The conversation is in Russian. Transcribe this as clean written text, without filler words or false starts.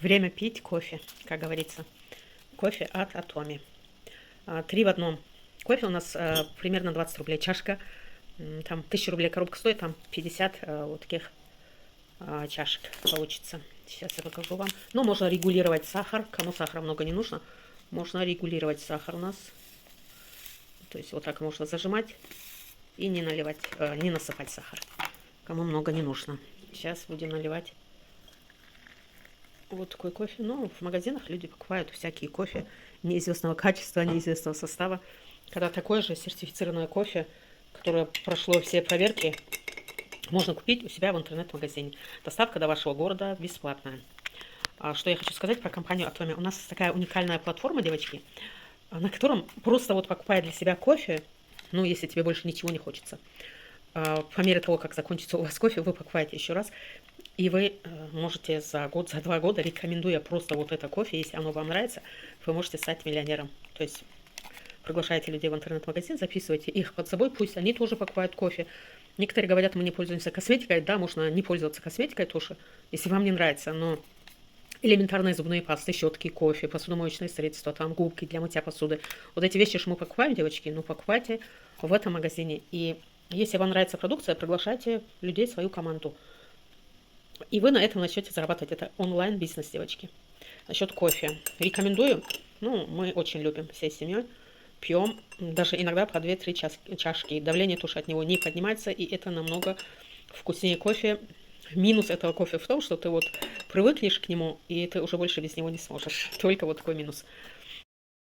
Время пить кофе, как говорится. Кофе от Атоми. 3 в одном. Кофе у нас примерно 20 рублей чашка. Там 1000 рублей коробка стоит, там 50 вот таких чашек получится. Сейчас я покажу вам. Но можно регулировать сахар. Кому сахара много не нужно, можно регулировать сахар у нас. То есть вот так можно зажимать и не наливать, не насыпать сахар. Кому много не нужно. Сейчас будем наливать вот такой кофе. Ну, в магазинах люди покупают всякие кофе неизвестного качества, неизвестного состава. Когда такое же сертифицированное кофе, которое прошло все проверки, можно купить у себя в интернет-магазине. Доставка до вашего города бесплатная. Что я хочу сказать про компанию Atomi. У нас такая уникальная платформа, девочки, на котором просто вот покупая для себя кофе, ну, если тебе больше ничего не хочется, по мере того, как закончится у вас кофе, вы покупаете еще раз, и вы можете за год, за 2 года, рекомендуя просто вот это кофе, если оно вам нравится, вы можете стать миллионером. То есть приглашаете людей в интернет-магазин, записывайте их под собой, пусть они тоже покупают кофе. Некоторые говорят, мы не пользуемся косметикой. Да, можно не пользоваться косметикой тоже, если вам не нравится, но элементарные зубные пасты, щетки, кофе, посудомоечные средства, там губки для мытья посуды. Вот эти вещи, что мы покупаем, девочки, ну покупайте в этом магазине. И если вам нравится продукция, приглашайте людей в свою команду. И вы на этом начнете зарабатывать. Это онлайн-бизнес, девочки. Насчет кофе. Рекомендую. Ну, мы очень любим всей семьей. Пьем даже иногда по 2-3 чашки. Давление тоже от него не поднимается, и это намного вкуснее кофе. Минус этого кофе в том, что ты вот привыкнешь к нему, и ты уже больше без него не сможешь. Только вот такой минус.